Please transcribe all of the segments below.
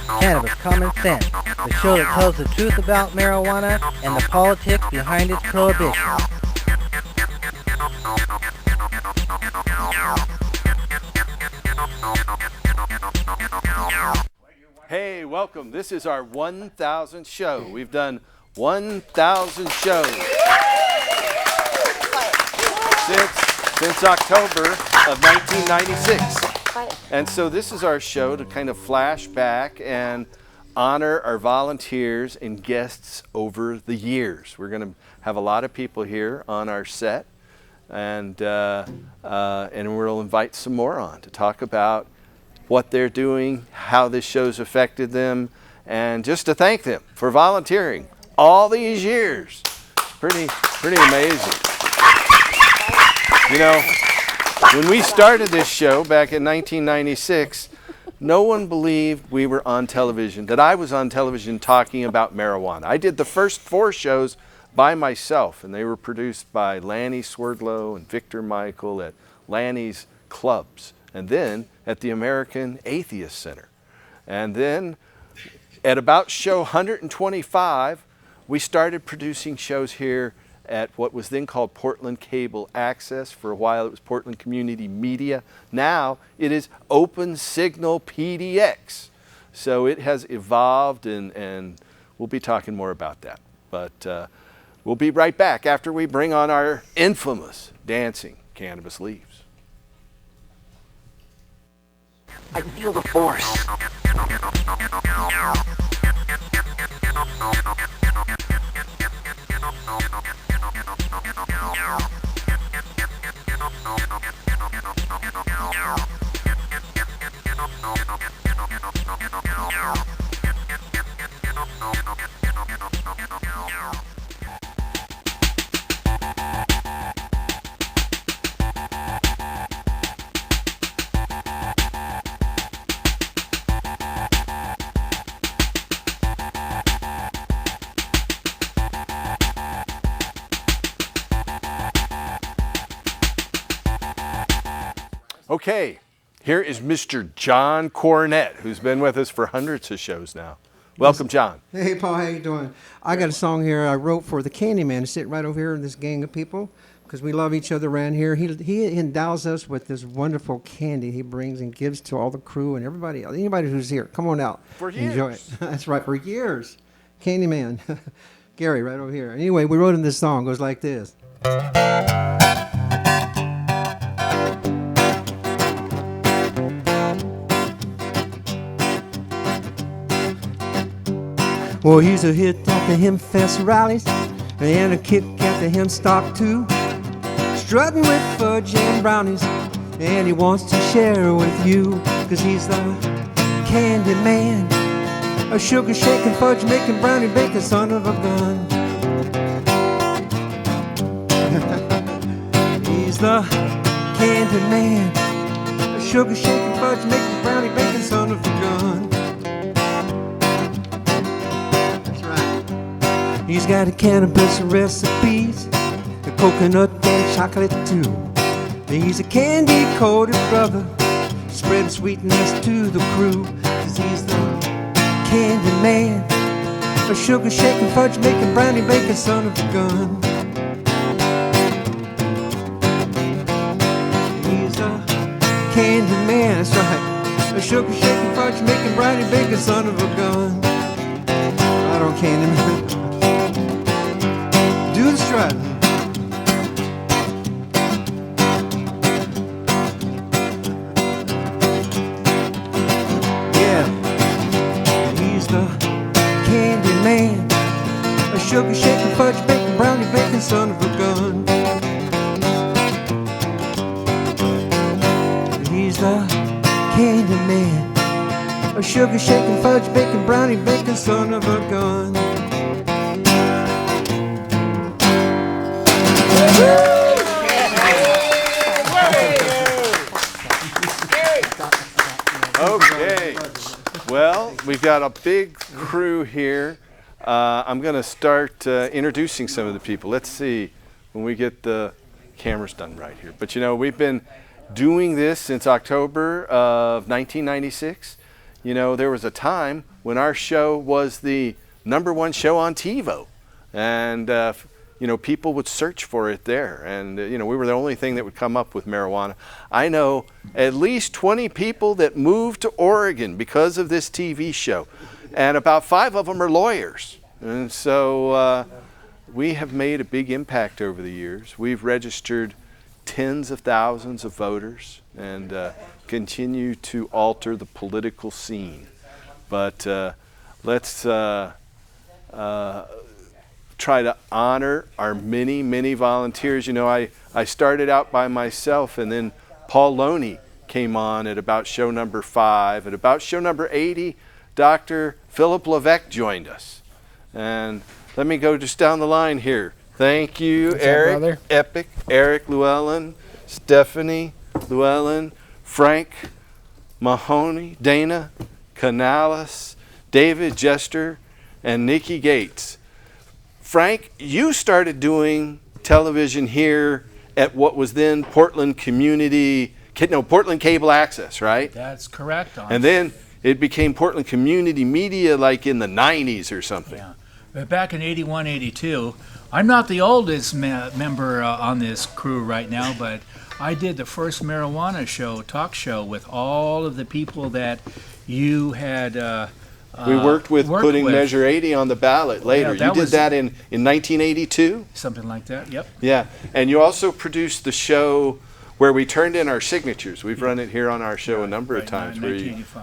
Cannabis Common Sense, the show that tells the truth about marijuana and the politics behind its prohibition. Hey, welcome. This is our 1,000th show. We've done 1,000 shows since October of 1996. And so this is our show to kind of flash back and honor our volunteers and guests over the years. We're going to have a lot of people here on our set, and we'll invite some more on to talk about what they're doing, how this show's affected them, and just to thank them for volunteering all these years. Pretty amazing. You know, when we started this show back in 1996, no one believed we were on television, that I was on television talking about marijuana. I did the first 4 shows by myself, and they were produced by Lanny Swerdlow and Victor Michael at Lanny's Clubs, and then at the American Atheist Center. And then at about show 125, we started producing shows here at what was then called Portland Cable Access. For a while it was Portland Community Media. Now it is Open Signal PDX. So it has evolved, and we'll be talking more about that. But we'll be right back after we bring on our infamous dancing cannabis leaves. I feel the force. Okay, here is Mr. John Cornett, who's been with us for hundreds of shows now. Welcome, John. Hey, Paul, how you doing? I got a song here I wrote for the Candyman to sit right over here in this gang of people because we love each other around here. He endows us with this wonderful candy he brings and gives to all the crew and everybody else. Anybody who's here, come on out. For years. Enjoy it. That's right, for years. Candyman. Gary, right over here. Anyway, we wrote him this song. It goes like this. Well, he's a hit at the Hemp Fest rallies and a kick at the hemp stock too. Strutting with fudge and brownies, and he wants to share with you, cause he's the candy man, a sugar shaking, fudge making, brownie baking son of a gun. He's the candy man, a sugar shaking, fudge making, brownie baking son of a gun. He's got a cannabis recipes, a coconut and chocolate too. He's a candy-coated brother, spreading sweetness to the crew. Cause he's the candy man, a sugar-shaking, fudge-making, brownie-baking son of a gun. He's a candy man, that's right, a sugar-shaking, fudge-making, brownie-baking son of a gun. Right on, candy man. Do the strut. Yeah, he's the candy man, a sugar shaking, fudge baking, brownie baking son of a gun. He's the candy man, a sugar shaking, fudge baking, brownie baking son of a gun. Okay, well, we've got a big crew here. I'm going to start introducing some of the people. Let's see when we get the cameras done right here. But you know, we've been doing this since October of 1996. you know, there was a time when our show was the #1 show on TiVo, and you know, people would search for it there, and you know, we were the only thing that would come up with marijuana. I know at least 20 people that moved to Oregon because of this TV show, and about 5 of them are lawyers, and so we have made a big impact over the years. We've registered tens of thousands of voters and continue to alter the political scene. But let's try to honor our many, many volunteers. You know, I started out by myself, and then Paul Loney came on at about show number 5. At about show number 80, Dr. Philip Levesque joined us. And let me go just down the line here. Thank you, What's Eric, up, brother? Epic, Eric Llewellyn, Stephanie Llewellyn, Frank Mahoney, Dana Canales, David Jester, and Nikki Gates. Frank, you started doing television here at what was then Portland Portland Cable Access, right? That's correct. And then it became Portland Community Media like in the 90s or something. Yeah. But back in 81, 82, I'm not the oldest member on this crew right now, but I did the first marijuana talk show with all of the people that you had we worked with putting Measure 80 on the ballot later. Yeah, you did that in 1982? Something like that, yep. Yeah, and you also produced the show where we turned in our signatures. We've run it here on our show a number of times. Where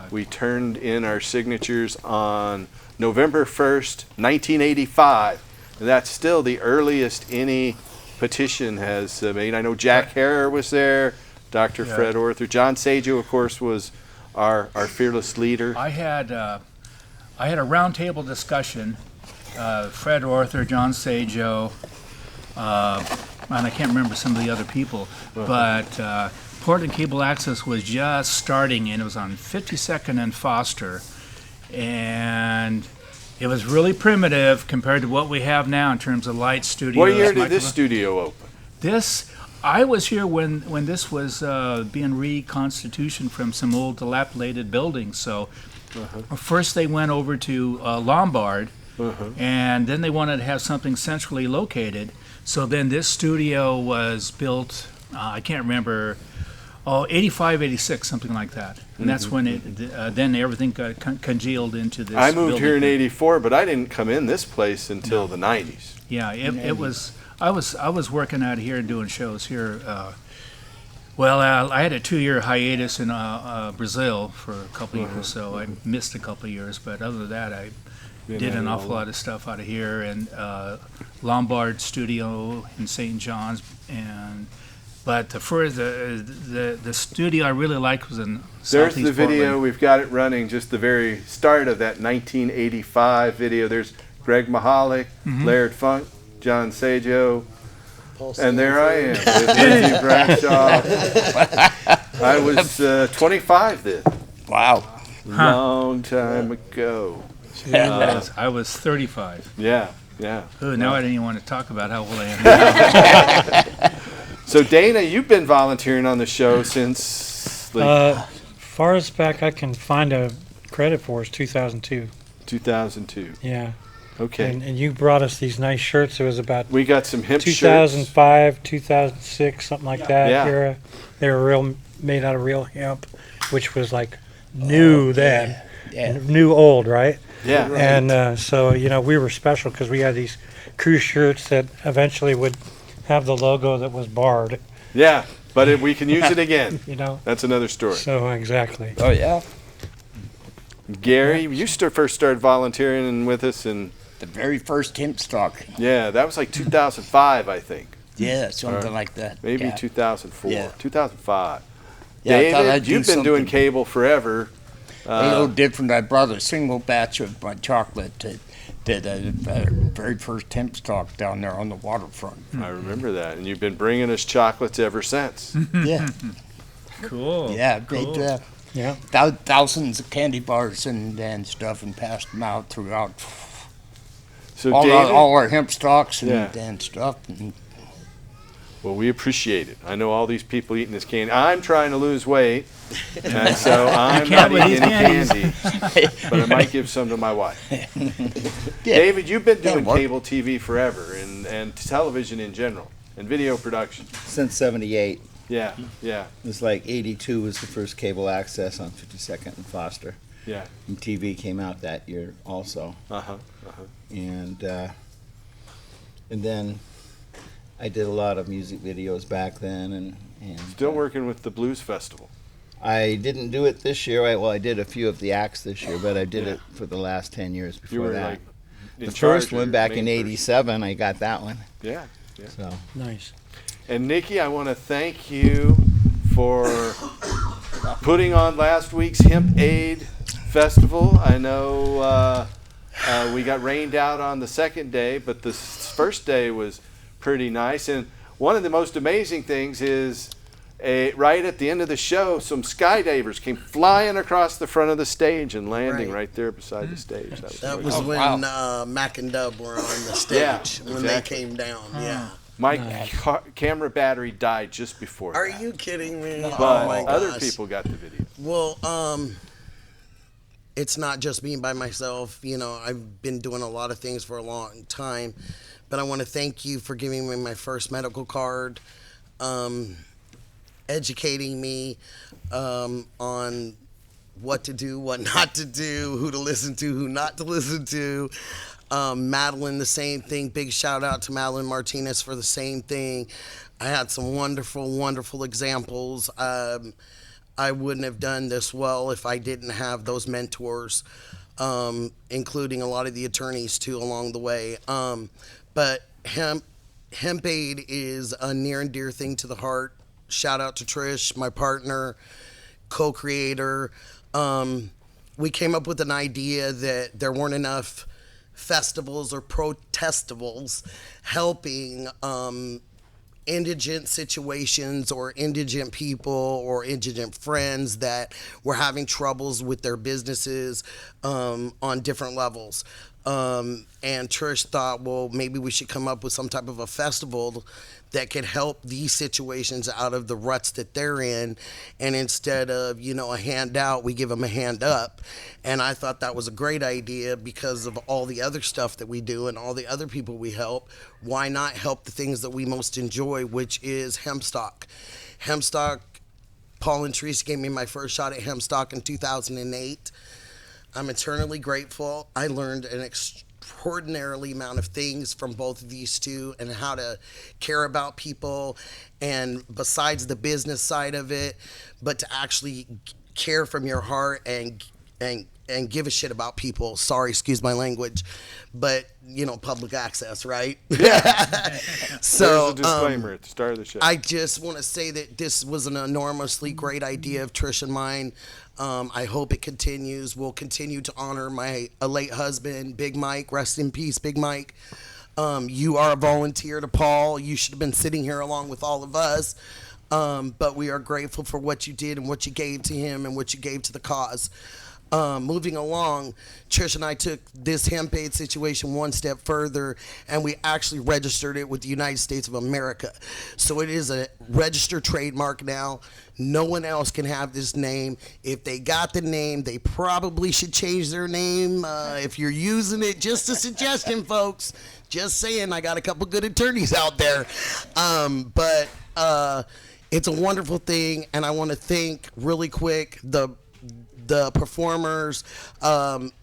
we turned in our signatures on November 1st, 1985. And that's still the earliest any petition has made. I know Jack Harrer was there, Dr. Fred Orther. John Sajo, of course, was our fearless leader. I had a roundtable discussion. Fred Orther, John Sajo, and I can't remember some of the other people, but Portland Cable Access was just starting, and it was on 52nd and Foster, and it was really primitive compared to what we have now in terms of light studios. What year did this studio open? I was here when this was being reconstitutioned from some old dilapidated buildings. So first they went over to Lombard, and then they wanted to have something centrally located. So then this studio was built, I can't remember, 85, 86, something like that. And that's when then everything got congealed into this I moved building. here in 84, but I didn't come in this place until the 90s. Yeah, it was. I was working out here and doing shows here. I had a 2-year hiatus in Brazil for a couple of years, so I missed a couple of years. But other than that, I did an awful lot of stuff out of here, and Lombard Studio in St. John's. But the studio I really liked was in There's Southeast the video. Portland. We've got it running. Just the very start of that 1985 video. There's Greg Mahalik, Laird Funk, John Sajo, and there I am with Lindsey Bradshaw. I was 25 then. Wow. Long time ago. I was 35. Yeah. Ooh, now I didn't even want to talk about how old I am now. So Dana, you've been volunteering on the show since Farthest back I can find a credit for is 2002. 2002. Yeah. Okay. And you brought us these nice shirts. It was about We got some hip shirts. 2005, 2006, something like that. Yeah. Era. They were made out of real hemp, which was like new then. Yeah. New old, right? Yeah. And so, we were special because we had these crew shirts that eventually would have the logo that was barred, Yeah, but we can use it again. That's another story. So, exactly. Oh, yeah. Gary, you first started volunteering with us, and The very first hemp stock. yeah, that was like 2005, I think. Yeah, something like that. Maybe yeah. 2004, Yeah. 2005. Yeah, I thought I'd David, do you've been doing something cable forever. a little different. I brought a single batch of my chocolate to the very first hemp stock down there on the waterfront. I remember that, and you've been bringing us chocolates ever since. Yeah, Cool. yeah. Cool. Made Yeah. thousands of candy bars and stuff and passed them out throughout So all David, our hemp stocks and, Yeah. and stuff. And Well, we appreciate it. I know all these people eating this candy. I'm trying to lose weight, and so I'm not eating any candy. But I might give some to my wife. David, you've been doing cable TV forever, and television in general, and video production. Since 78. Yeah. It was like 82 was the first cable access on 52nd and Foster. Yeah. And TV came out that year also. And then I did a lot of music videos back then, and Still working with the Blues Festival. I didn't do it this year. I did a few of the acts this year, but I did it for the last 10 years before You were that. like in The charge first or one back in main person? '87, I got that one. Yeah. So Nice. And Nikki, I want to thank you for putting on last week's Hemp Aid Festival. I know we got rained out on the second day, but the first day was pretty nice. And one of the most amazing things is right at the end of the show, some skydivers came flying across the front of the stage and landing right there beside the stage. That was when Mac and Dub were on the stage when they came down. Yeah. My camera battery died just before. Are that. you kidding me? But oh my other gosh. people got the video. Well, it's not just me by myself. You know, I've been doing a lot of things for a long time, but I want to thank you for giving me my first medical card, educating me on what to do, what not to do, who to listen to, who not to listen to. Madeline, the same thing. Big shout out to Madeline Martinez for the same thing. I had some wonderful, wonderful examples. I wouldn't have done this well if I didn't have those mentors, including a lot of the attorneys too along the way. But Hemp Aid is a near and dear thing to the heart. Shout out to Trish, my partner, co-creator. We came up with an idea that there weren't enough festivals or protestivals helping indigent situations or indigent people or indigent friends that were having troubles with their businesses on different levels. And Trish thought, well, maybe we should come up with some type of a festival that could help these situations out of the ruts that they're in. And instead of, a handout, we give them a hand up. And I thought that was a great idea because of all the other stuff that we do and all the other people we help. Why not help the things that we most enjoy, which is hempstock. Hempstock, Paul and Teresa gave me my first shot at hempstock in 2008. I'm eternally grateful. I learned an extraordinarily amount of things from both of these two and how to care about people, and besides the business side of it, but to actually care from your heart and give a shit about people. Sorry, excuse my language, but public access, right? Yeah. So there's a disclaimer at the start of the show. I just want to say that this was an enormously great idea of Trish and mine. I hope it continues. We'll continue to honor my late husband, Big Mike. Rest in peace, Big Mike. You are a volunteer to Paul. You should have been sitting here along with all of us. But we are grateful for what you did and what you gave to him and what you gave to the cause. Moving along, Trish and I took this hemp aid situation one step further, and we actually registered it with the United States of America. So it is a registered trademark now. No one else can have this name. If they got the name, they probably should change their name. If you're using it, just a suggestion, folks. Just saying, I got a couple good attorneys out there. But it's a wonderful thing, and I want to thank really quick the performers,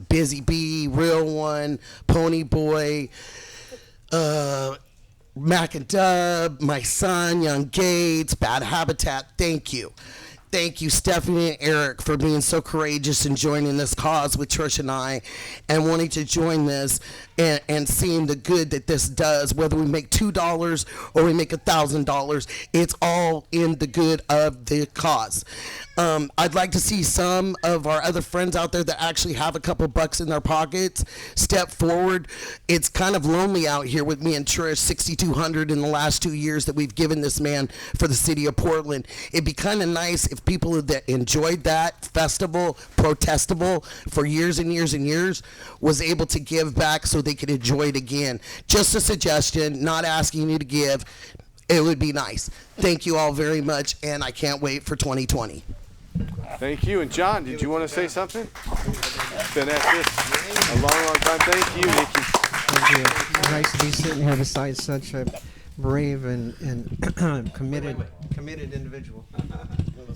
Busy Bee, Real One, Pony Boy, Mac and Dub, my son, Young Gates, Bad Habitat. Thank you. Thank you, Stephanie and Eric, for being so courageous and joining this cause with Trish and I, and wanting to join this and seeing the good that this does. Whether we make $2 or we make $1,000, it's all in the good of the cause. I'd like to see some of our other friends out there that actually have a couple bucks in their pockets step forward. It's kind of lonely out here with me and Trish, $6,200 in the last 2 years that we've given this man for the city of Portland. It'd be kind of nice if people that enjoyed that festival, protestable for years and years and years, was able to give back so they could enjoy it again. Just a suggestion, not asking you to give. it would be nice. Thank you all very much, and I can't wait for 2020. Thank you. And John, did you want to say something? Been at this a long, long time. Thank you, Nikki. Thank you. Nice to be sitting here beside such a brave and committed individual.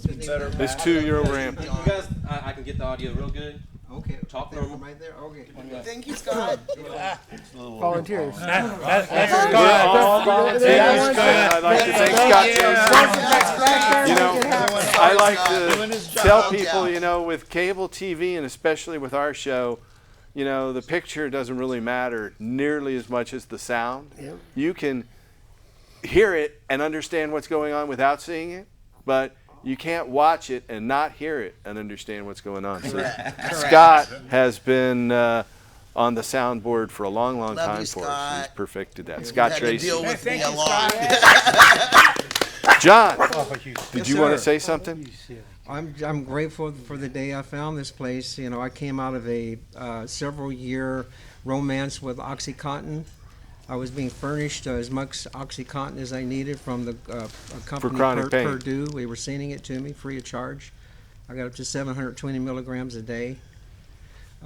This 2-year ramp. You guys, I can get the audio real good. Okay. Talk normal. Right there. Okay. Thank you, Scott. Volunteers. I'd like to thank Scott Jason. You know, I like to tell people, you know, with cable TV and especially with our show, you know, the picture doesn't really matter nearly as much as the sound. You can hear it and understand what's going on without seeing it, but you can't watch it and not hear it and understand what's going on. So Scott has been on the soundboard for a long, long Love time you, for us. Scott. He's perfected that. Scott Had to Tracy. deal with me a lot. John, Yes, did you want to sir. say something? I'm grateful for the day I found this place. You know, I came out of a several-year romance with OxyContin. I was being furnished as much OxyContin as I needed from the company chronic pain. Purdue. They were sending it to me free of charge. I got up to 720 milligrams a day.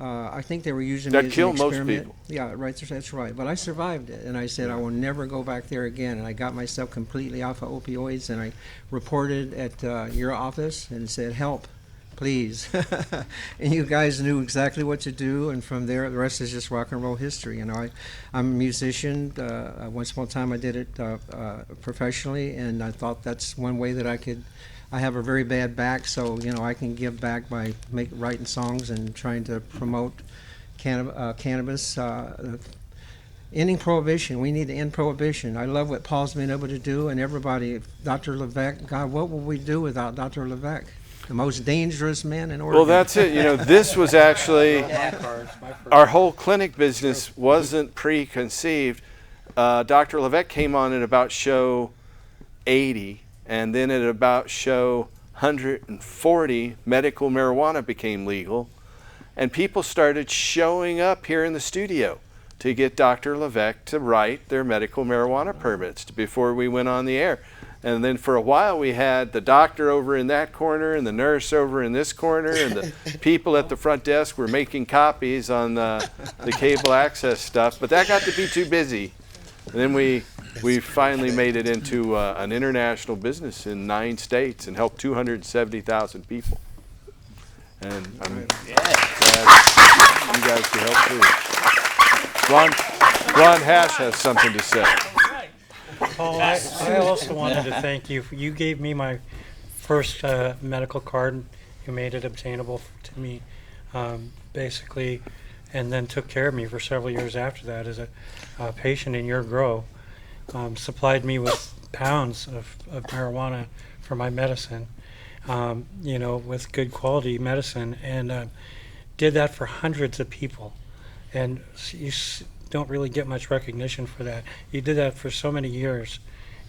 I think they were using That me as killed an most experiment. people. Yeah, right. That's right. But I survived it, and I said I will never go back there again. And I got myself completely off of opioids, and I reported at your office and said, "Help, please." And you guys knew exactly what to do, and from there, the rest is just rock and roll history. You know, I'm a musician. Once upon a time, I did it professionally, and I thought that's one way that I could. I have a very bad back, so you know I can give back by writing songs and trying to promote cannabis. Ending prohibition. We need to end prohibition. I love what Paul's been able to do, and everybody. Dr. Levesque. God, what would we do without Dr. Levesque? The most dangerous man in Oregon. Well, that's it. You know, this was actually our whole clinic business wasn't preconceived. Dr. Levesque came on at about show 80, and then at about show 140, medical marijuana became legal, and people started showing up here in the studio to get Dr. Levesque to write their medical marijuana permits before we went on the air. And then for a while we had the doctor over in that corner and the nurse over in this corner, and the people at the front desk were making copies on the cable access stuff. But that got to be too busy. And then we finally made it into an international business in 9 states and helped 270,000 people. And I'm glad you guys could help too. Ron Hash has something to say. Paul, I also wanted to thank you. You gave me my first medical card. You made it obtainable to me, basically, and then took care of me for several years after that as a patient in your grow. Supplied me with pounds of marijuana for my medicine, you know, with good quality medicine, and did that for hundreds of people. And you don't really get much recognition for that. You did that for so many years,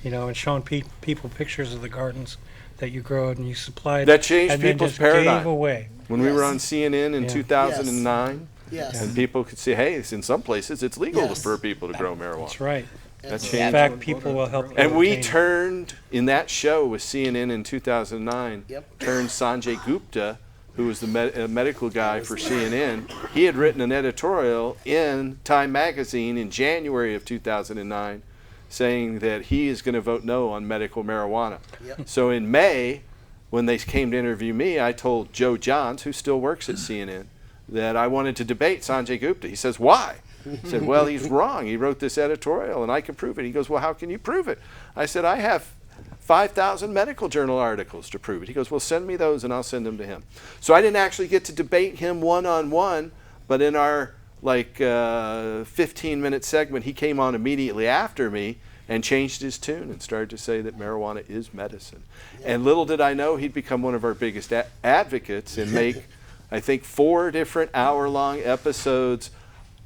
you know, and showing people pictures of the gardens that you grow and you supplied. That changed and then people's just paradigm. Gave away. When we were on CNN in 2009, Yes. and people could see, hey, in some places it's legal Yes. for people to grow marijuana. That's right. That In changed. fact, people will help you. And we obtain it. turned, in that show with CNN in 2009, turned Sanjay Gupta, who was the medical guy for CNN. He had written an editorial in Time magazine in January of 2009 saying that he is going to vote no on medical marijuana. So in May, when they came to interview me, I told Joe Johns, who still works at CNN, that I wanted to debate Sanjay Gupta. He says, why? I said, well, he's wrong. He wrote this editorial and I can prove it. He goes, well, how can you prove it? I said, I have 5,000 medical journal articles to prove it. He goes, well, send me those and I'll send them to him. So I didn't actually get to debate him one-on-one, but in our 15-minute segment, he came on immediately after me and changed his tune and started to say that marijuana is medicine. And little did I know he'd become one of our biggest advocates and make, I think, 4 different hour-long episodes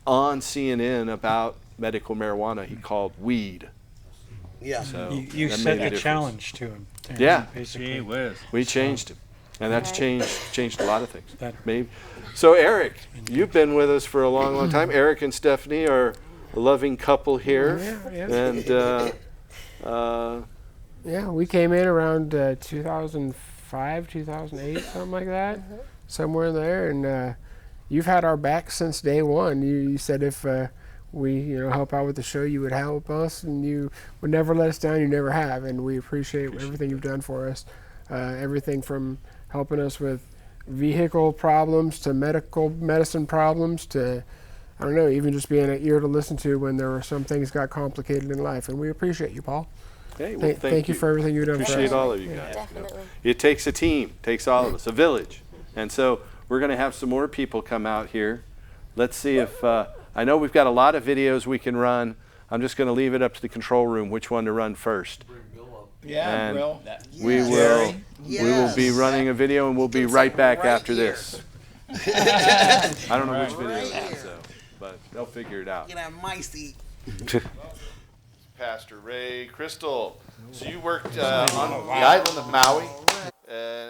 on CNN about medical marijuana he called weed. Yeah. So You that set made a the difference. challenge to him. there, Yeah. basically. Gee whiz. We changed him, and that's changed a lot of things. That- Maybe. So Eric, you've been with us for a long, long time. Eric and Stephanie are a loving couple here, and Yeah, we came in around 2005, 2008, something like that, somewhere in there. And you've had our back since day one. You said if we help out with the show, you would help us, and you would never let us down. You never have, and we appreciate everything you've done for us. Everything from helping us with vehicle problems to medicine problems to, I don't know, even just being an ear to listen to when there were some things got complicated in life. And we appreciate you, Paul. Hey, well, thank you for everything you've done for us. Appreciate all of you guys. Definitely. It takes a team, takes all of us, a village. And so we're going to have some more people come out here. Let's see if, I know we've got a lot of videos we can run. I'm just going to leave it up to the control room which one to run first. Yeah, and Bill. We will be running a video, and we'll be right back after this. I don't know which video it is, but they'll figure it out. Get that micey. Pastor Ray Crystal. So you worked on the island of Maui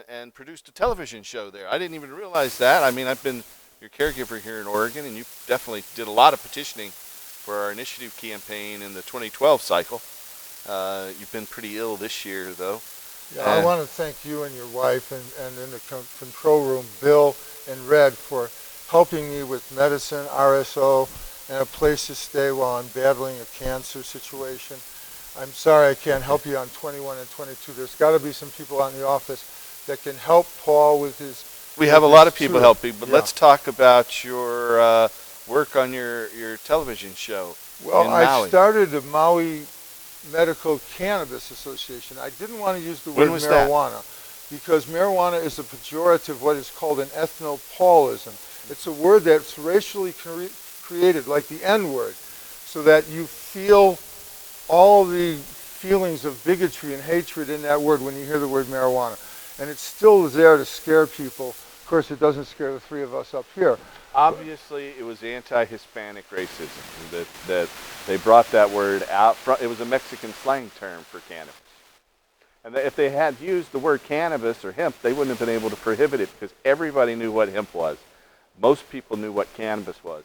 and produced a television show there. I didn't even realize that. I mean, I've been your caregiver here in Oregon, and you definitely did a lot of petitioning for our initiative campaign in the 2012 cycle. You've been pretty ill this year, though. Yeah, I want to thank you and your wife and in the control room, Bill and Red, for helping me with medicine, RSO, and a place to stay while I'm battling a cancer situation. I'm sorry I can't help you on 21 and 22. There's got to be some people out in the office that can help Paul with his... We have a lot of people helping, but let's talk about your work on your television show in Maui. Well, I started the Maui Medical Cannabis Association. I didn't want to use the word marijuana because marijuana is a pejorative, what is called an ethnopaulism. It's a word that's racially created, like the N-word, so that you feel all the feelings of bigotry and hatred in that word when you hear the word marijuana. And it's still there to scare people. Of course, it doesn't scare the three of us up here. Obviously, it was anti-Hispanic racism that they brought that word out. It was a Mexican slang term for cannabis. And if they had used the word cannabis or hemp, they wouldn't have been able to prohibit it because everybody knew what hemp was. Most people knew what cannabis was.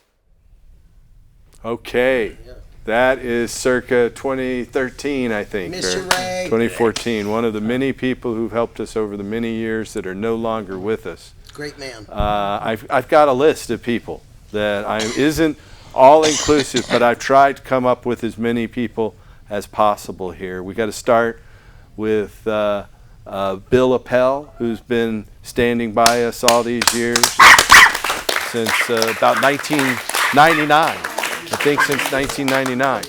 Okay. That is circa 2013, I think, or 2014. One of the many people who've helped us over the many years that are no longer with us. Great man. I've got a list of people that isn't all inclusive, but I've tried to come up with as many people as possible here. We got to start with Bill Appel, who's been standing by us all these years since about 1999. I think since 1999.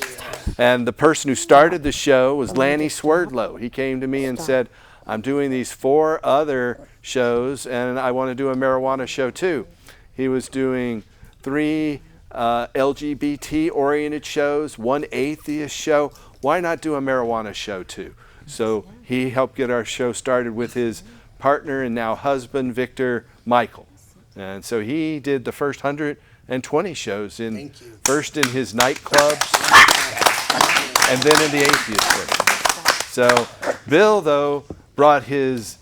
And the person who started the show was Lanny Swerdlow. He came to me and said, I'm doing these 4 other shows and I want to do a marijuana show too. He was doing 3 LGBT-oriented shows, 1 atheist show. Why not do a marijuana show too? So he helped get our show started with his partner and now husband, Victor Michael. And so he did the first 120 shows, first in his nightclubs and then in the atheist place. So Bill, though, brought his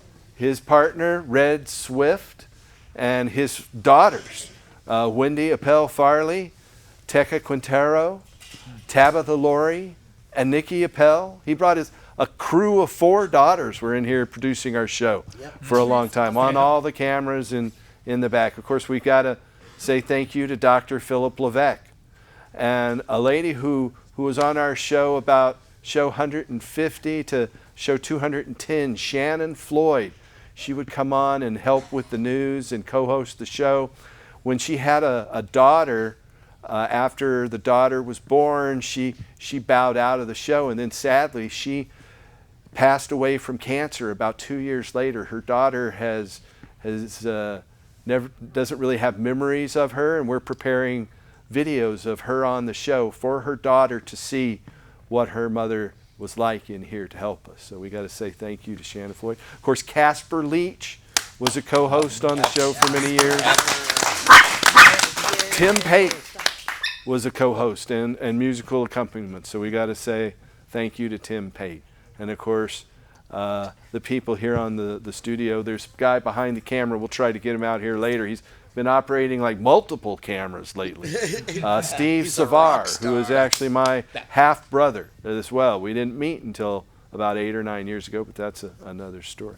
partner, Red Swift, and his daughters, Wendy Appel Farley, Tekka Quintero, Tabitha Laurie, and Nikki Appel. He brought a crew of 4 daughters were in here producing our show for a long time, on all the cameras and in the back. Of course, we got to say thank you to Dr. Philip Levesque, and a lady who was on our show about show 150 to show 210, Shannon Floyd. She would come on and help with the news and co-host the show. When she had a daughter, after the daughter was born, she bowed out of the show, and then sadly she passed away from cancer about 2 years later. Her daughter doesn't really have memories of her, and we're preparing videos of her on the show for her daughter to see what her mother was like in here to help us. So we got to say thank you to Shannon Floyd. Of course, Casper Leach was a co-host on the show for many years. Tim Pate was a co-host and musical accompaniment. So we got to say thank you to Tim Pate. And of course, the people here on the studio. There's a guy behind the camera. We'll try to get him out here later. He's been operating like multiple cameras lately. Steve Savar, who is actually my half brother as well. We didn't meet until about 8 or 9 years ago, but that's another story.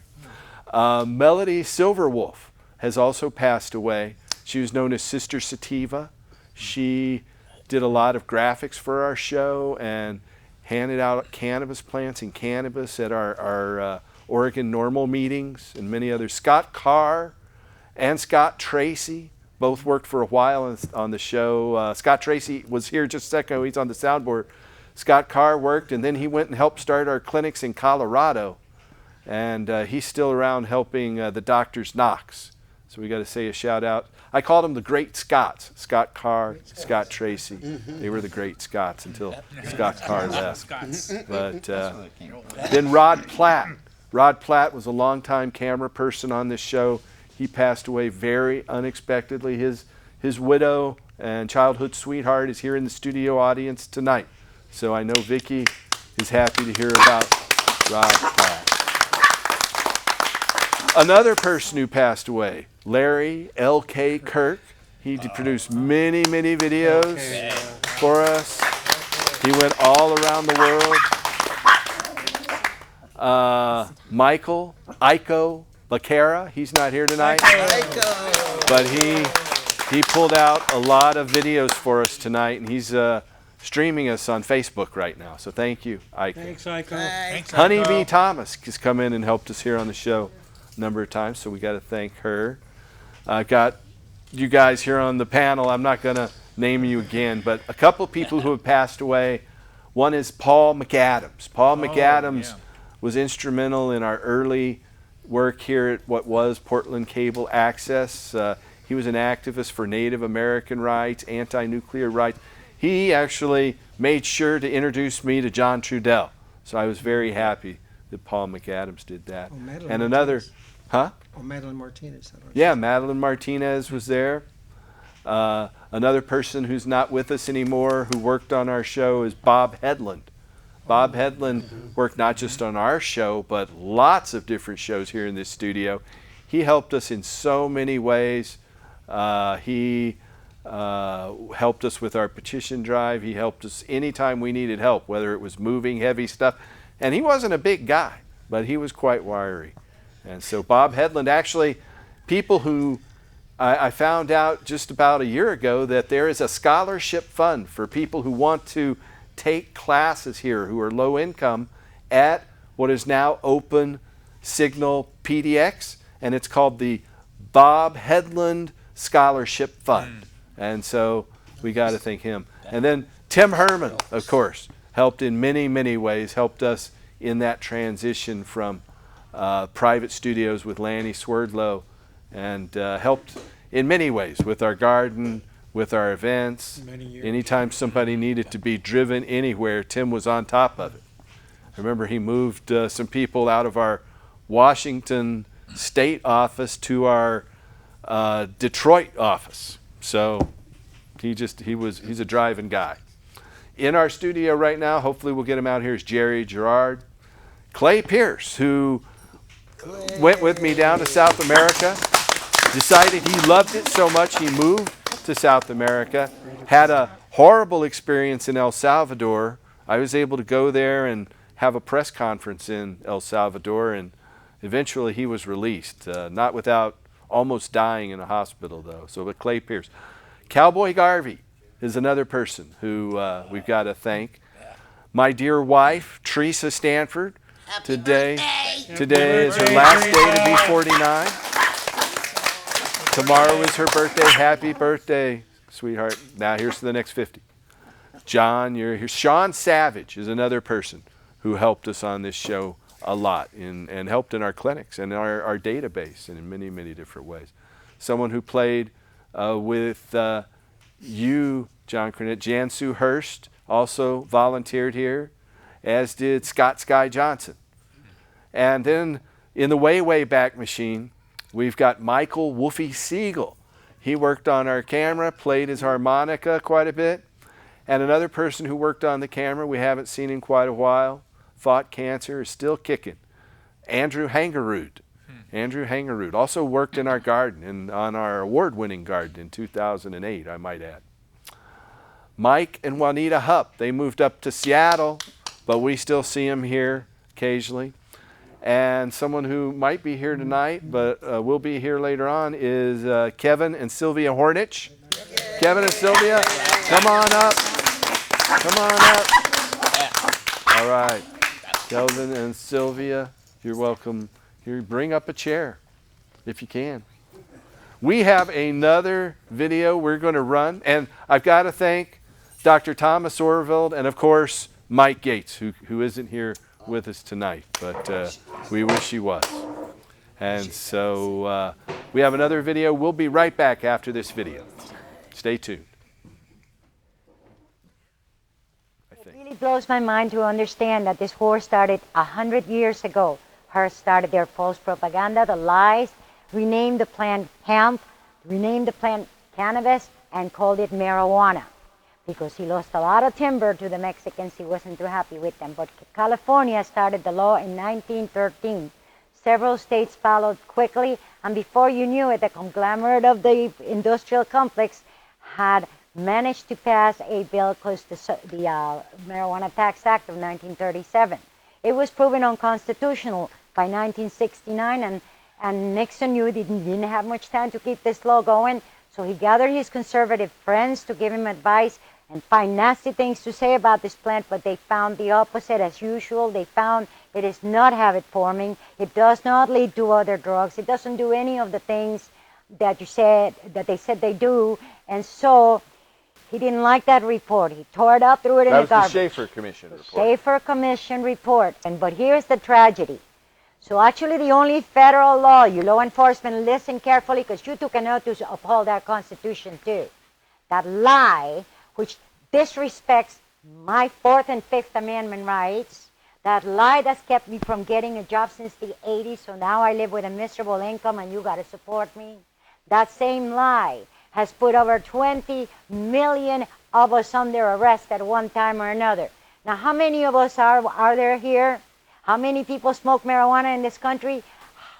Melody Silverwolf has also passed away. She was known as Sister Sativa. She did a lot of graphics for our show and handed out cannabis plants and cannabis at our Oregon Normal meetings and many others. Scott Carr and Scott Tracy both worked for a while on the show. Scott Tracy was here just a second ago. He's on the soundboard. Scott Carr worked, and then he went and helped start our clinics in Colorado. And he's still around helping the doctors Knox. So we got to say a shout out. I called them the Great Scots. Scott Carr, Scott Tracy. They were the Great Scots until Scott Carr left. But then Rod Platt. Rod Platt was a longtime camera person on this show. He passed away very unexpectedly. His widow and childhood sweetheart is here in the studio audience tonight. So I know Vicki is happy to hear about Rod Platt. Another person who passed away, Larry L.K. Kirk. He produced many, many videos for us. He went all around the world. Michael Iko Lacara, he's not here tonight, but he pulled out a lot of videos for us tonight, and he's streaming us on Facebook right now. So thank you, Iko. Thanks, Iko. Honeybee Thomas has come in and helped us here on the show a number of times, so we got to thank her. Got you guys here on the panel. I'm not going to name you again, but a couple of people who have passed away. One is Paul McAdams. Paul McAdams was instrumental in our early work here at what was Portland Cable Access. He was an activist for Native American rights, anti-nuclear rights. He actually made sure to introduce me to John Trudell. So I was very happy that Paul McAdams did that. And another, Madeline Martinez. Yeah, Madeline Martinez was there. Another person who's not with us anymore who worked on our show is Bob Hedlund. Bob Hedlund worked not just on our show, but lots of different shows here in this studio. He helped us in so many ways. He helped us with our petition drive. He helped us anytime we needed help, whether it was moving heavy stuff. And he wasn't a big guy, but he was quite wiry. And so Bob Hedlund, actually, people who, I found out just about a year ago that there is a scholarship fund for people who want to take classes here who are low income at what is now Open Signal PDX, and it's called the Bob Hedlund Scholarship Fund. And so we got to thank him. And then Tim Herman, of course, helped in many, many ways, helped us in that transition from private studios with Lanny Swerdlow, and helped in many ways with our garden, with our events. Anytime somebody needed to be driven anywhere, Tim was on top of it. I remember he moved some people out of our Washington state office to our Detroit office. So he's a driving guy. In our studio right now, hopefully we'll get him out here, is Jerry Gerard. Clay Pierce, who went with me down to South America, decided he loved it so much he moved to South America, had a horrible experience in El Salvador. I was able to go there and have a press conference in El Salvador, and eventually he was released, not without almost dying in a hospital though. So but Clay Pierce. Cowboy Garvey is another person who we've got to thank. My dear wife, Teresa Stanford, today is her last day to be 49. Tomorrow is her birthday. Happy birthday, sweetheart. Now here's to the next 50. John, you're here. Sean Savage is another person who helped us on this show a lot and helped in our clinics and our database and in many, many different ways. Someone who played with you, John Cornett. Jansu Hurst also volunteered here, as did Scott Sky Johnson. And then in the way, way back machine, we've got Michael Wolfie Siegel. He worked on our camera, played his harmonica quite a bit. And another person who worked on the camera we haven't seen in quite a while, fought cancer, is still kicking, Andrew Hangerud. Andrew Hangerud also worked in our garden, and on our award-winning garden in 2008, I might add. Mike and Juanita Hupp, they moved up to Seattle, but we still see them here occasionally. And someone who might be here tonight, but will be here later on, is Kevin and Sylvia Hornich. Kevin and Sylvia, come on up. Come on up. All right. Kelvin and Sylvia, you're welcome. Here, bring up a chair if you can. We have another video we're going to run, and I've got to thank Dr. Thomas Orville and, of course, Mike Gates, who isn't here with us tonight, but we wish he was. And so we have another video. We'll be right back after this video. Stay tuned. It really blows my mind to understand that this war started 100 years ago. Her started their false propaganda, the lies, renamed the plant hemp, renamed the plant cannabis, and called it marijuana. Because he lost a lot of timber to the Mexicans, he wasn't too happy with them. But California started the law in 1913. Several states followed quickly, and before you knew it, the conglomerate of the industrial complex had managed to pass a bill called the Marijuana Tax Act of 1937. It was proven unconstitutional by 1969, and Nixon knew he didn't have much time to keep this law going, so he gathered his conservative friends to give him advice and find nasty things to say about this plant, but they found the opposite as usual. They found it is not habit-forming. It does not lead to other drugs. It doesn't do any of the things that they said they do, and so he didn't like that report. He tore it up, threw it in the garbage. That was the Schaefer Commission report. Schaefer Commission report. But here's the tragedy. So actually the only federal law, you law enforcement, listen carefully, because you took an oath to uphold our Constitution too. That lie, which disrespects my Fourth and Fifth Amendment rights, that lie that's kept me from getting a job since the 80s, so now I live with a miserable income and you got to support me. That same lie has put over 20 million of us under arrest at one time or another. Now, how many of us are there here? How many people smoke marijuana in this country?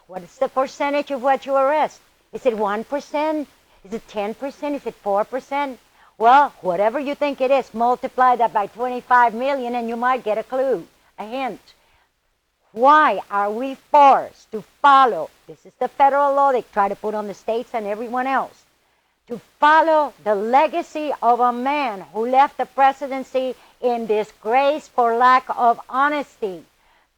What is the percentage of what you arrest? Is it 1%? Is it 10%? Is it 4%? Well, whatever you think it is, multiply that by 25 million and you might get a clue, a hint. Why are we forced to follow, this is the federal law they try to put on the states and everyone else, to follow the legacy of a man who left the presidency in disgrace for lack of honesty?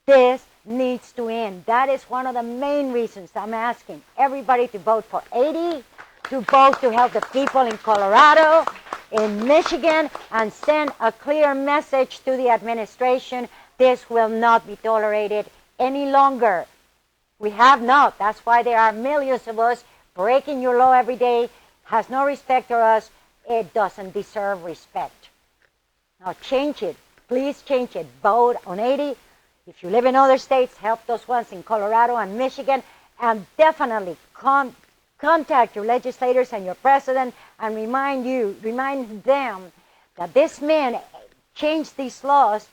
This needs to end. That is one of the main reasons I'm asking everybody to vote for 80, to vote to help the people in Colorado, in Michigan, and send a clear message to the administration. This will not be tolerated any longer. We have not. That's why there are millions of us breaking your law every day. Has no respect for us. It doesn't deserve respect. Now change it. Please change it. Vote on 80. If you live in other states, help those ones in Colorado and Michigan, and definitely contact your legislators and your president and remind them that this man changed these laws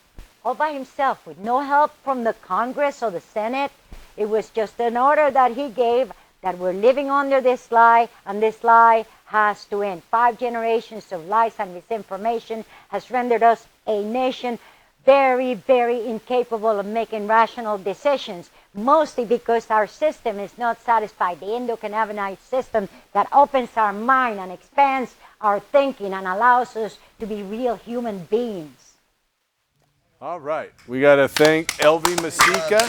all by himself with no help from the Congress or the Senate. It was just an order that he gave that we're living under this lie, and this lie has to end. 5 generations of lies and misinformation has rendered us a nation very, very incapable of making rational decisions, mostly because our system is not satisfied. The endocannabinoid system that opens our mind and expands our thinking and allows us to be real human beings. All right. We got to thank Elvie Masica.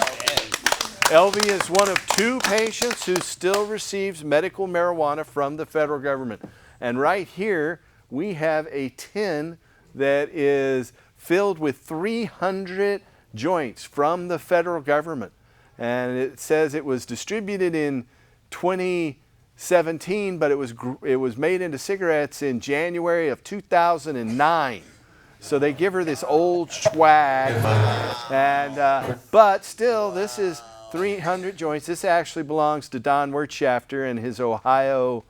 Elvie is one of 2 patients who still receives medical marijuana from the federal government. And right here, we have a tin that is filled with 300 joints from the federal government. And it says it was distributed in 2017, but it was made into cigarettes in January of 2009. So they give her this old swag. And, but still, this is 300 joints. This actually belongs to Don Wirtschafter and his Ohio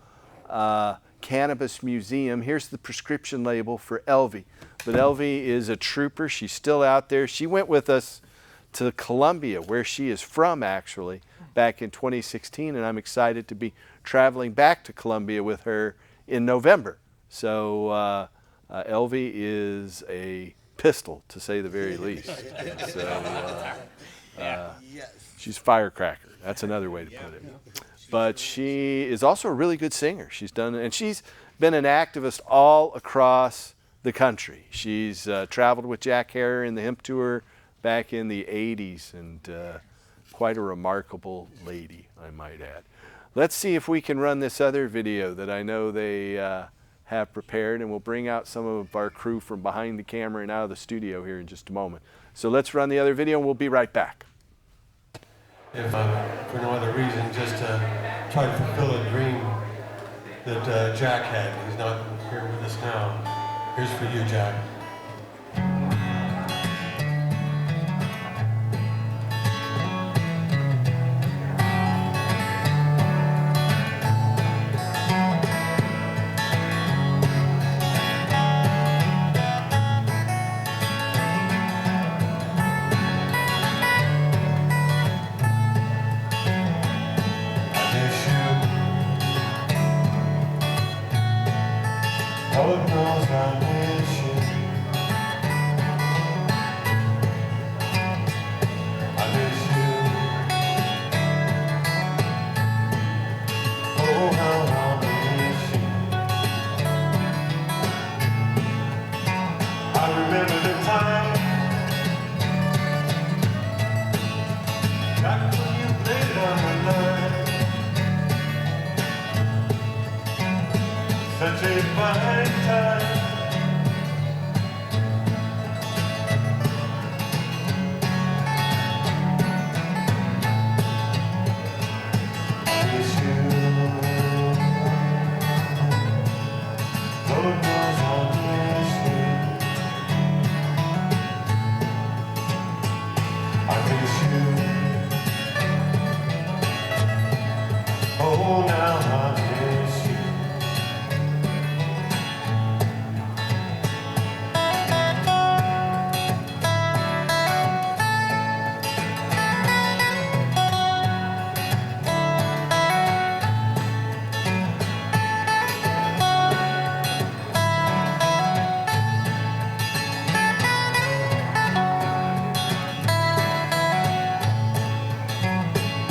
Cannabis Museum. Here's the prescription label for Elvie. But Elvie is a trooper. She's still out there. She went with us to Colombia, where she is from actually, back in 2016, and I'm excited to be traveling back to Colombia with her in November. So Elvie is a pistol, to say the very least. So she's a firecracker. That's another way to put it. But she is also a really good singer. She's been an activist all across the country. She's traveled with Jack Herer in the hemp tour back in the 80s, and quite a remarkable lady, I might add. Let's see if we can run this other video that I know they have prepared, and we'll bring out some of our crew from behind the camera and out of the studio here in just a moment. So let's run the other video and we'll be right back. If for no other reason, just to try to fulfill a dream that Jack had. He's not here with us now. Here's for you, Jack. Lord knows I miss you. I miss you. Oh, how I miss you. I remember the time back when you played on the line. Such a fine time. I miss you. Lord knows I miss you. I miss you. Oh, now I miss you.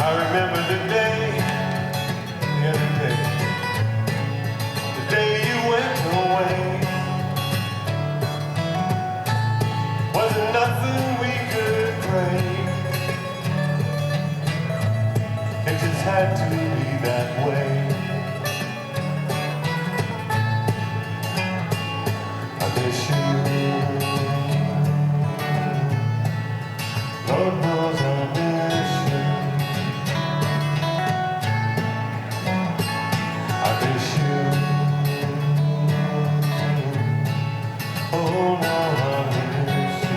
I remember the day, the day you went away. Wasn't nothing we could pray. It just had to be that way. I miss you. Lord knows I miss you. I miss you. Oh, now I miss you.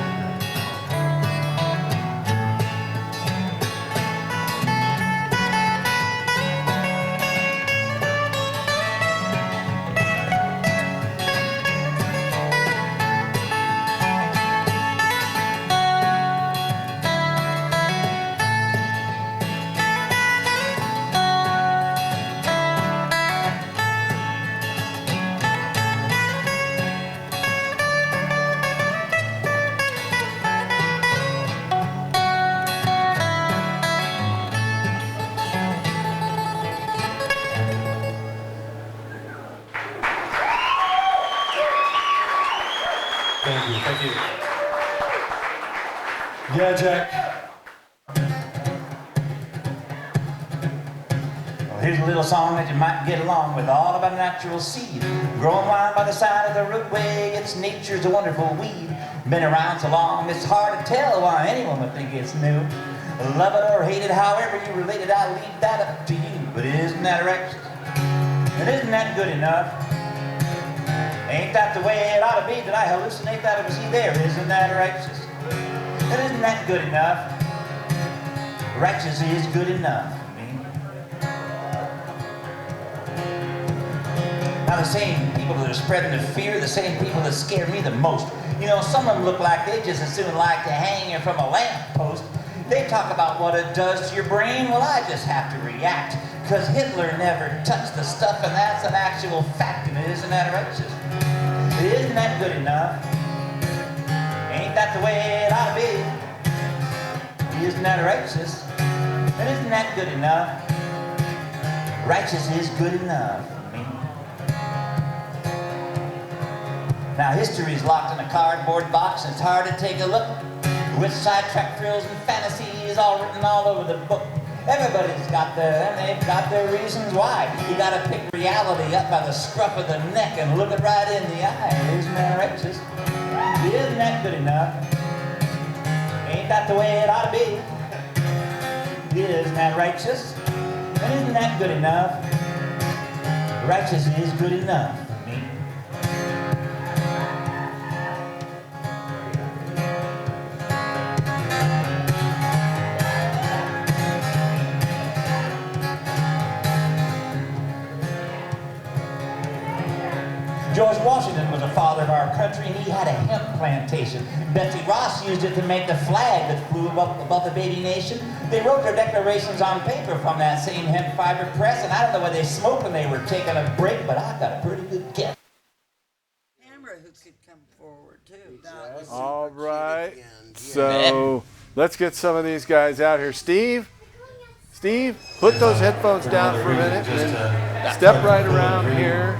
Thank you. Yeah, Jack. Well, here's a little song that you might get along with, all about natural seed. Growing wild by the side of the roadway, it's nature's a wonderful weed. Been around so long, it's hard to tell why anyone would think it's new. Love it or hate it, however you relate it, I'll leave that up to you. But isn't that right? And isn't that good enough? Ain't that the way it ought to be? Did I hallucinate that it was he there? Isn't that righteous? And isn't that good enough? Righteous is good enough for me. Now the same people that are spreading the fear, the same people that scare me the most. You know, some of them look like they just as soon like to hang you from a lamppost. They talk about what it does to your brain. Well, I just have to react, because Hitler never touched the stuff, and that's an actual fact, and isn't that righteous? Isn't that good enough? Ain't that the way it ought to be? Isn't that righteous? And isn't that good enough? Righteous is good enough for me. Now history is locked in a cardboard box, and it's hard to take a look. With sidetrack thrills and fantasies all written all over the book. Everybody's got they've got their reasons why. You gotta pick reality up by the scruff of the neck and look it right in the eye. Isn't that righteous? Isn't that good enough? Ain't that the way it ought to be? Isn't that righteous? And isn't that good enough? Righteous is good enough for me. George Washington was the father of our country, and he had a hemp plantation. Betsy Ross used it to make the flag that flew above the baby nation. They wrote their declarations on paper from that same hemp fiber press, and I don't know whether they smoked when they were taking a break, but I got a pretty good guess. Camera who could come forward too. All right. So let's get some of these guys out here. Steve, put those headphones down for a minute and step right around here.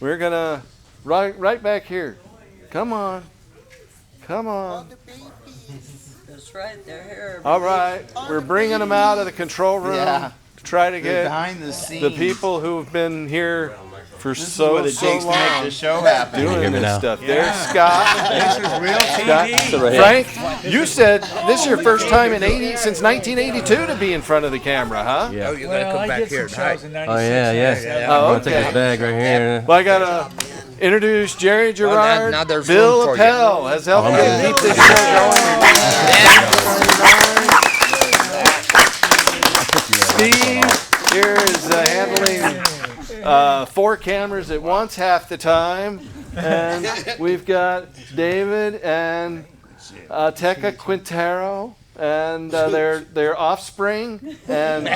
We're gonna right back here. Come on. That's right. They're here. All right, we're bringing them out of the control room to try to They're get behind the scenes. the people who've been here for This is so what it takes to long make the show happen. doing this now. stuff. Yeah. There's Scott. This is real Scott. TV. Frank, you said this is your first time since 1982 to be in front of the camera, huh? Yeah. Oh, you gotta come back here and hide. Oh yeah. Oh, I'm gonna take okay. this bag right here. Well, I gotta introduce Jerry Gerard. now there's Bill room for you. Appel has helped me keep this show going. Steve here is handling 4 cameras at once half the time. And we've got David and Teca Quintero and their offspring and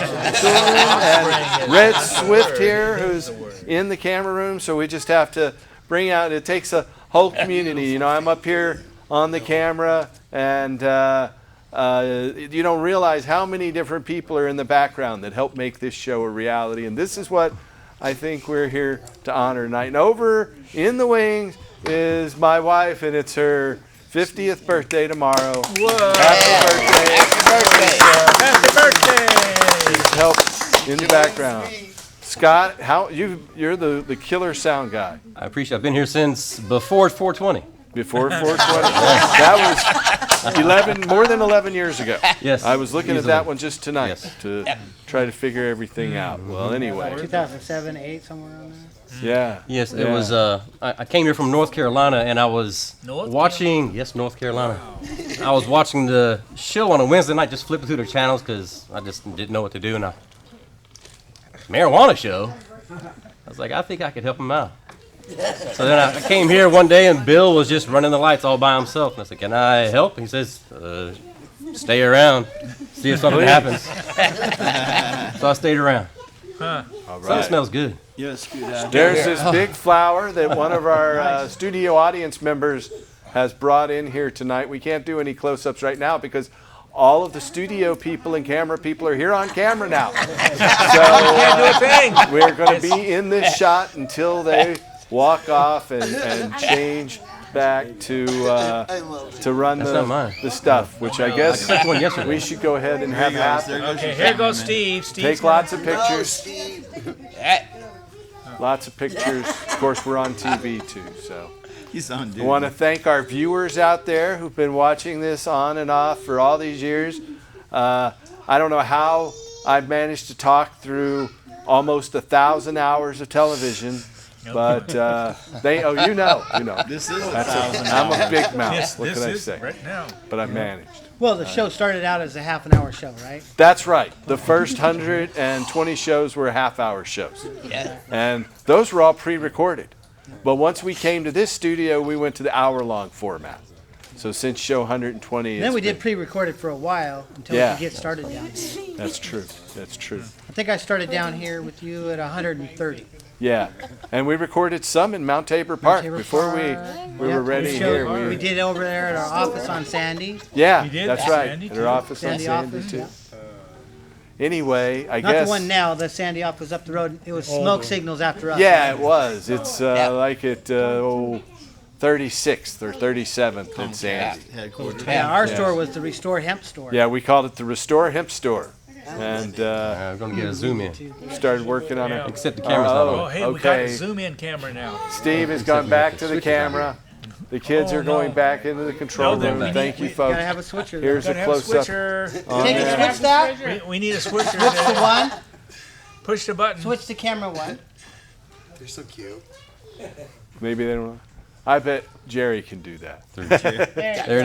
Red Swift here, who's in the camera room. So we just have to bring out. It takes a whole community. You know, I'm up here on the camera, and you don't realize how many different people are in the background that help make this show a reality. And this is what I think we're here to honor tonight. And over in the wings is my wife, and it's her 50th birthday tomorrow. Whoa. Happy birthday. Happy birthday. She's helped in the background. Scott, you're the killer sound guy. I appreciate it. I've been here since before 420. Before 420. That was more than 11 years ago. Yes. I was looking easily. at that one just tonight to try to figure everything out. Well, anyway. 2007, 8, somewhere around there. Yeah. Yes, it was. I came here from North Carolina, and I was watching. Yes, North Carolina. I was watching the show on a Wednesday night, just flipping through the channels because I just didn't know what to do, and marijuana show. I was like, I think I could help him out. So then I came here one day, and Bill was just running the lights all by himself, and I said, "Can I help?" And he says, "Stay around, see if something happens." So I stayed around. Huh. All So it smells good. Yes, good. There's this big flower that one of our studio audience members has brought in here tonight. We can't do any close-ups right now because all of the studio people and camera people are here on camera now. So we're going to be in this shot until they walk off and change back to run the stuff, which I guess we should go ahead and have happen. Okay, here goes Steve. Take lots of pictures. Lots of pictures. Of course, we're on TV too, so. He's on duty. I want to thank our viewers out there who've been watching this on and off for all these years. I don't know how I've managed to talk through almost 1,000 hours of television, but you know. This is I'm a big mouth. What can I say? Right now. But I've managed. Well, the show started out as a half-an-hour show, right? That's right. The first 120 shows were half-hour shows. Yeah. And those were all pre-recorded. But once we came to this studio, we went to the hour-long format. So since show 120, Then we did been- pre-record it for a while until we Yeah. could get started down here. That's true. That's true. I think I started down here with you at 130. Yeah, and we recorded some in Mount Tabor Park Tabor before we Yep, were ready showed- here. We did over there at our office on Sandy. Yeah, You did? that's right. Sandy At our too? office on Sandy Sandy office, too. yeah. Anyway, I Not guess. the one now. The Sandy office was up the road. It was smoke signals after us. Yeah, it was. It's like at 36th or 37th in Sandy. Yeah, our store was the Restore Hemp store. Yeah, we called it the Restore Hemp Store. And I'm gonna get a zoom in. Started working on it. Except the camera's not on. Oh, hey, we got a zoom-in camera now. Steve has gone back to the camera. The kids are going back into the control room. Thank you, folks. Gotta have a switcher. Here's a Gotta have a close-up. switcher. on Take it, there. switch that. We need a switcher. Switch the one. Push the button. Switch the camera one. They're so cute. Maybe they don't. I bet Jerry can do that. There it is.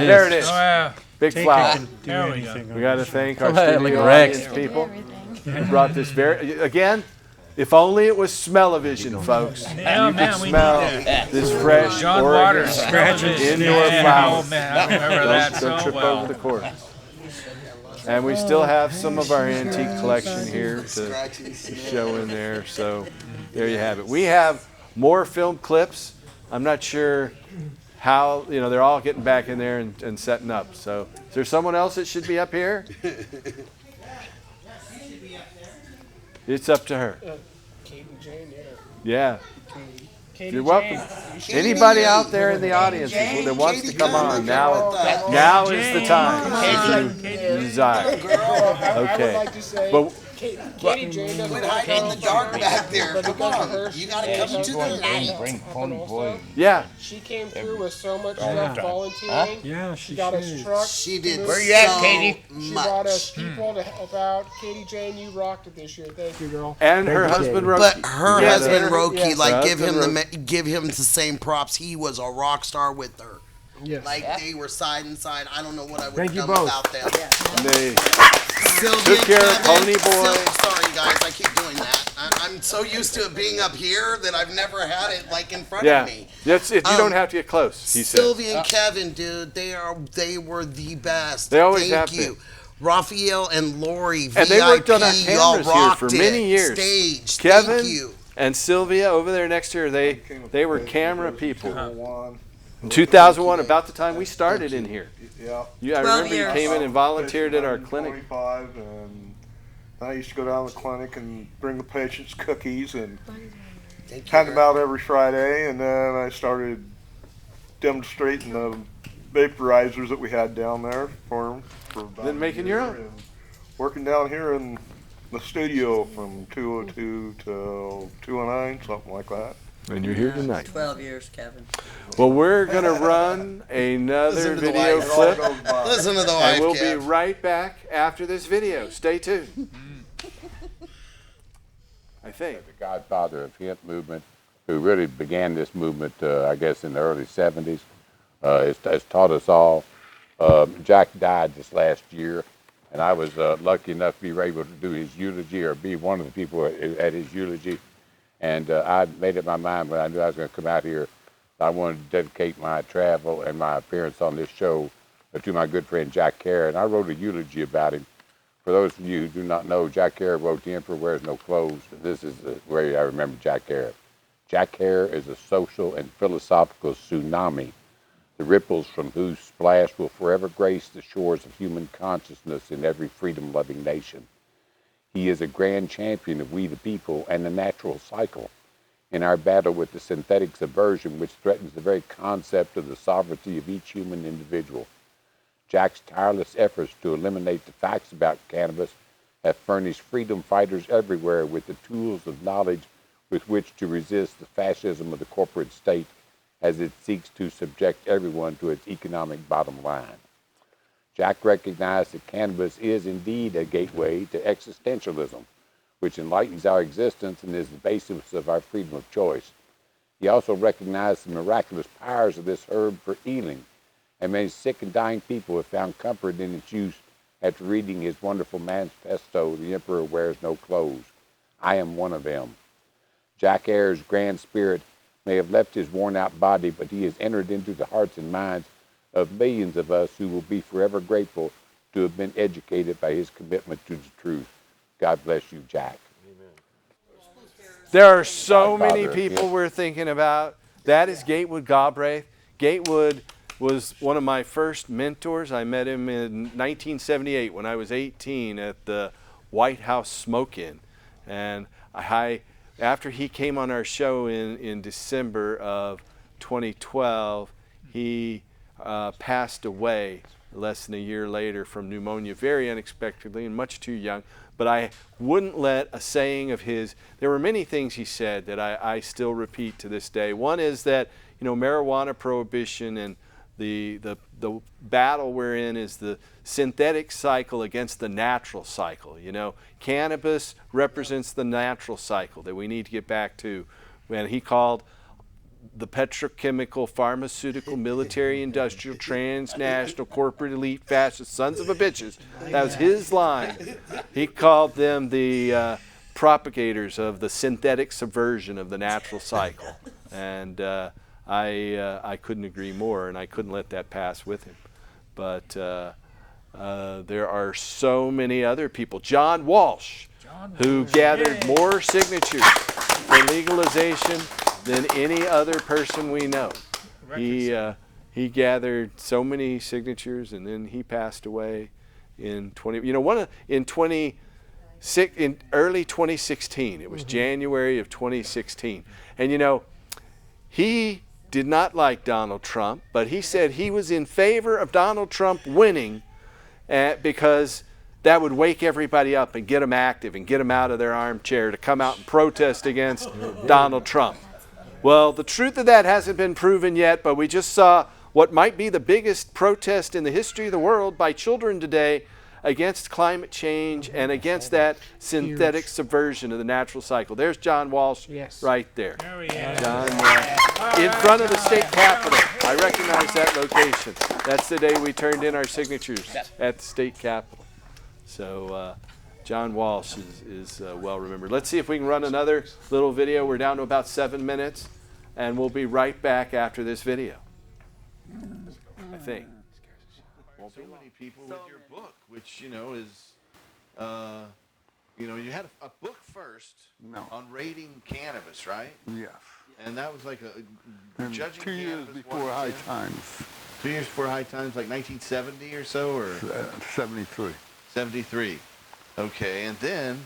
There it is. Oh, yeah. Big Take flower. it and do There we anything go. on We got to it. thank our Like studio Rex. audience people. Who brought this again. If only it was smell-o-vision, folks. Yeah, You man, could we smell need that. this fresh John Oregon Waters, scratching indoor stick. flowers. Oh, man, I remember that Don't so trip well. over the cord. And we still have some of our antique collection here to show in there. So there you have it. We have more film clips. I'm not sure how, they're all getting back in there and setting up. So is there someone else that should be up here? It's up to her. Kate and Jane, Yeah. Katie You're welcome. Jane. Anybody out there in the audience that wants to come on, now is the time. If you desire. Okay. But Katie Jane doesn't Quit like hiding in the dark back there. but Come because of on. her, You gotta come to the light. yeah, She came through with so much stuff volunteering. Yeah, She got us trucks. She did Where you at, Katie? She brought us people to help out. Katie Jane, you rocked it this year. Thank you, girl. and her husband Roki. But her Yeah, husband that- Roki, Yes. like Her give him husband give him the same props. He was a rock star with her. Yes. Like they were side and side. I don't know what I would Thank have you done both. without them. They Sylvia took care of Kevin, Pony Boy. Sorry, guys, I keep doing that. I'm so used to it being up here that I've never had it like in front Yeah, of me. that's it. You don't have to get close. He said. Sylvia and Kevin, dude, they were the best. They always Thank have you. been. Raphael and Lori, And they worked on our VIP, y'all cameras here for rocked many it. years. Staged. Kevin Thank you. and Sylvia over there next to her, they were camera people. In 2001, about the time we started in here. Yeah. I 12 remember you years. came in and volunteered at our clinic. 25, and I used to go down to the clinic and bring the patients cookies and hand them out every Friday, and then I started demonstrating the vaporizers that we had down there for them. For about Then making your own. and working down here in the studio from 2:02 till 2:09, something like that. And you're here tonight. 12 years, Kevin. Well, we're going to run another Listen to the video wife. clip. Listen to the wife, And we'll be Kev. right back after this video. Stay tuned. I think. The godfather of hemp movement, who really began this movement, I guess, in the early 70s, has taught us all. Jack died this last year, and I was lucky enough to be able to do his eulogy or be one of the people at his eulogy. And I made up my mind when I knew I was going to come out here, I wanted to dedicate my travel and my appearance on this show to my good friend Jack Kerr. And I wrote a eulogy about him. For those of you who do not know, Jack Kerr wrote The Emperor Wears No Clothes. This is the way I remember Jack Kerr. Jack Kerr is a social and philosophical tsunami, the ripples from whose splash will forever grace the shores of human consciousness in every freedom-loving nation. He is a grand champion of we the people and the natural cycle in our battle with the synthetic subversion which threatens the very concept of the sovereignty of each human individual. Jack's tireless efforts to eliminate the facts about cannabis have furnished freedom fighters everywhere with the tools of knowledge with which to resist the fascism of the corporate state as it seeks to subject everyone to its economic bottom line. Jack recognized that cannabis is indeed a gateway to existentialism, which enlightens our existence and is the basis of our freedom of choice. He also recognized the miraculous powers of this herb for healing, and many sick and dying people have found comfort in its use after reading his wonderful manifesto, The Emperor Wears No Clothes. I am one of them. Jack Ayer's grand spirit may have left his worn-out body, but he has entered into the hearts and minds of millions of us who will be forever grateful to have been educated by his commitment to the truth. God bless you, Jack. There are so Godfather many of people hip. we're thinking about. That is Gatewood Galbraith. Gatewood was one of my first mentors. I met him in 1978 when I was 18 at the White House Smoke-In. And after he came on our show in December of 2012, he passed away less than a year later from pneumonia, very unexpectedly and much too young. But I wouldn't let a saying of his, there were many things he said that I still repeat to this day. One is that, marijuana prohibition and the battle we're in is the synthetic cycle against the natural cycle. Cannabis represents the natural cycle that we need to get back to. And he called the petrochemical, pharmaceutical, military, industrial, transnational, corporate, elite, fascist sons of a bitches. That was his line. He called them the propagators of the synthetic subversion of the natural cycle. And I couldn't agree more, and I couldn't let that pass with him. But there are so many other people. John Walsh, who gathered more signatures for legalization than any other person we know. He gathered so many signatures, and then he passed away in early 2016. It was January of 2016, and he did not like Donald Trump, but he said he was in favor of Donald Trump winning because that would wake everybody up and get them active and get them out of their armchair to come out and protest against Donald Trump. Well, the truth of that hasn't been proven yet, but we just saw what might be the biggest protest in the history of the world by children today against climate change and against that synthetic subversion of the natural cycle. There's John Walsh right there. John, in front of the state capitol. I recognize that location. That's the day we turned in our signatures at the state capitol. So John Walsh is well remembered. Let's see if we can run another little video. We're down to about 7 minutes, and we'll be right back after this video, I think. Well, so many people with your book, which, is, you had a book first on rating cannabis, right? Yes. And that was like And judging 2 years cannabis before High Times. 2 years before High Times, like 1970 or so, or 73. 73. Okay, and then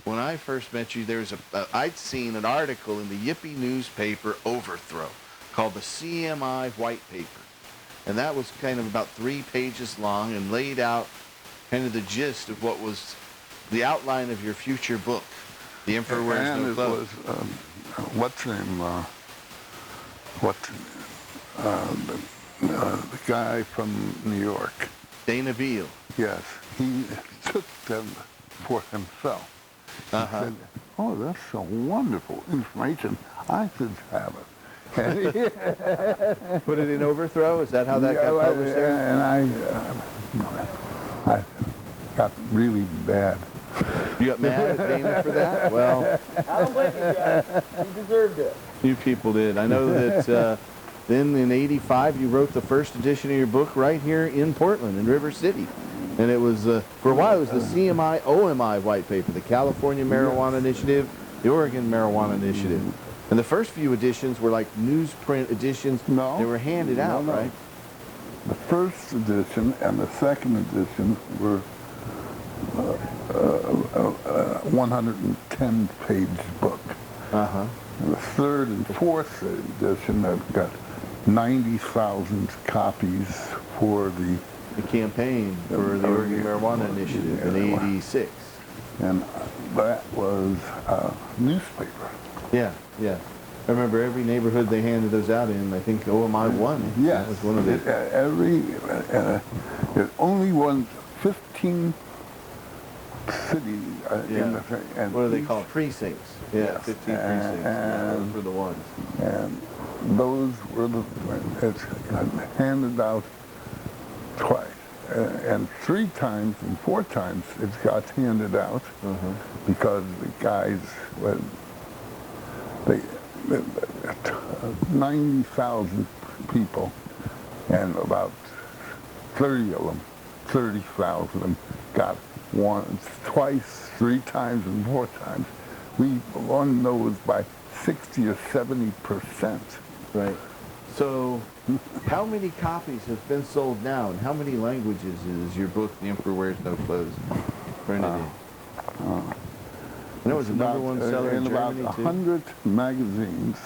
when I first met you, there was I'd seen an article in the Yippie newspaper Overthrow called the CMI White Paper. And that was kind of about 3 pages long and laid out kind of the gist of what was the outline of your future book, The Emperor Wears No Clothes. And it was, what's his name, the guy from New York. Dana Beale. Yes, he took them for himself. He said, oh, that's so wonderful information. I should have it. Put it in Overthrow? Is that how that got published there? And I got really bad. You got mad at Dana for that? Well, I don't blame you guys. You deserved it. you people did. I know that then in '85 you wrote the first edition of your book right here in Portland, in River City. And it was, for a while, it was the CMI OMI white paper, the California Marijuana Initiative, the Oregon Marijuana Initiative. And the first few editions were like newsprint editions. No. They were handed out, right? The first edition and the second edition were 110-page book. Uh-huh. And the third and fourth edition, I've got 90,000 copies for the campaign for the Oregon Marijuana Initiative in '86. And that was a newspaper. Yeah, yeah. I remember every neighborhood they handed those out in. I think OMI won. Yes. That was one of the... It only won 15 cities. In the, and what do they call it? Precincts. Yeah, yes. 15 precincts. Those were the ones. And those were it's handed out twice. And 3 times and 4 times it got handed out because the guys, 90,000 people, and about 30,000 of them got once, twice, 3 times, and 4 times. We won those by 60 or 70%. Right. So, how many copies have been sold now, and how many languages is your book, The Emperor Wears No Clothes, printed in? And it was the number one seller in Germany, about too? 100 magazines.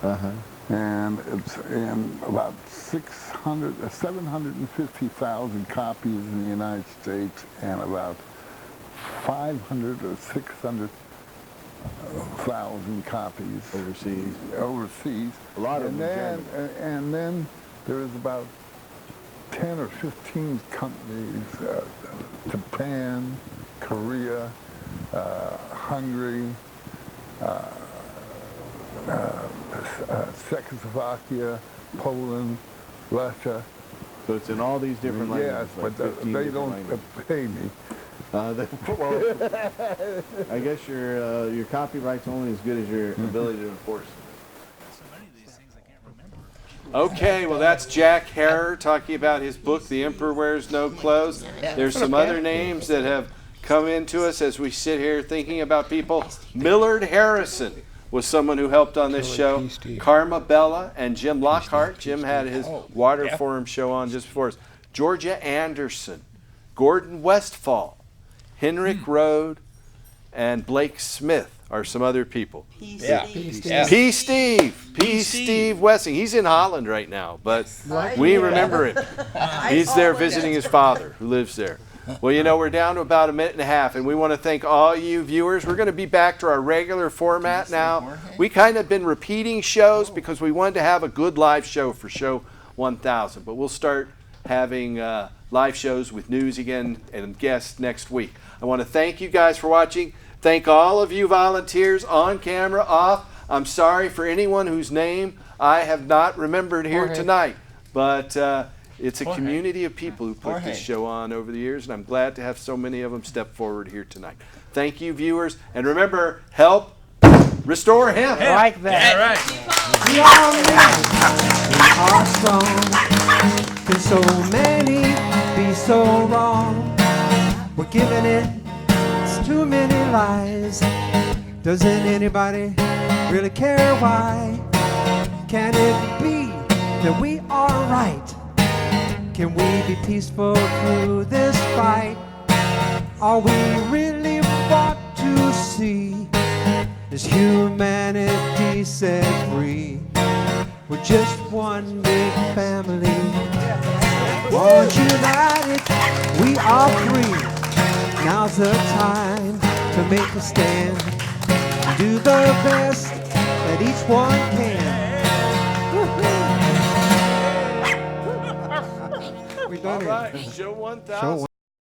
Uh-huh. And it's in about 750,000 copies in the United States, and about 500 or 600,000 copies overseas. A lot of and them then, and then there is about 10 or 15 companies, Japan, Korea, Hungary, Czechoslovakia, Poland, Russia. So it's in all these different languages. Yes, like but 15 they different don't languages. pay me. Well, I guess your copyright's only as good as your ability to enforce. Okay, well, that's Jack Harrer talking about his book, The Emperor Wears No Clothes. There's some other names that have come into us as we sit here thinking about people. Millard Harrison was someone who helped on this show. Karma Bella and Jim Lockhart. Jim had his Water Forum show on just before us. Georgia Anderson, Gordon Westfall, Henrik Rode, and Blake Smith are some other people. P. Steve Wessing. He's in Holland right now, but we remember him. He's there visiting his father, who lives there. Well, you know, we're down to about a minute and a half, and we want to thank all you viewers. We're going to be back to our regular format now. We kind of been repeating shows because we wanted to have a good live show for show 1000, but we'll start having live shows with news again and guests next week. I want to thank you guys for watching. Thank all of you volunteers on camera, off. I'm sorry for anyone whose name I have not remembered here tonight, but it's a community of people who put this show on over the years, and I'm glad to have so many of them step forward here tonight. Thank you, viewers, and remember, help restore him. Like that. We are strong. Can so many be so wrong? We're giving it too many lies. Doesn't anybody really care why? Can it be that we are right? Can we be peaceful through this fight? All we really want to see is humanity set free. We're just one big family. Once united, we are free. Now's the time to make a stand. Do the best that each one can. All right, show 1000.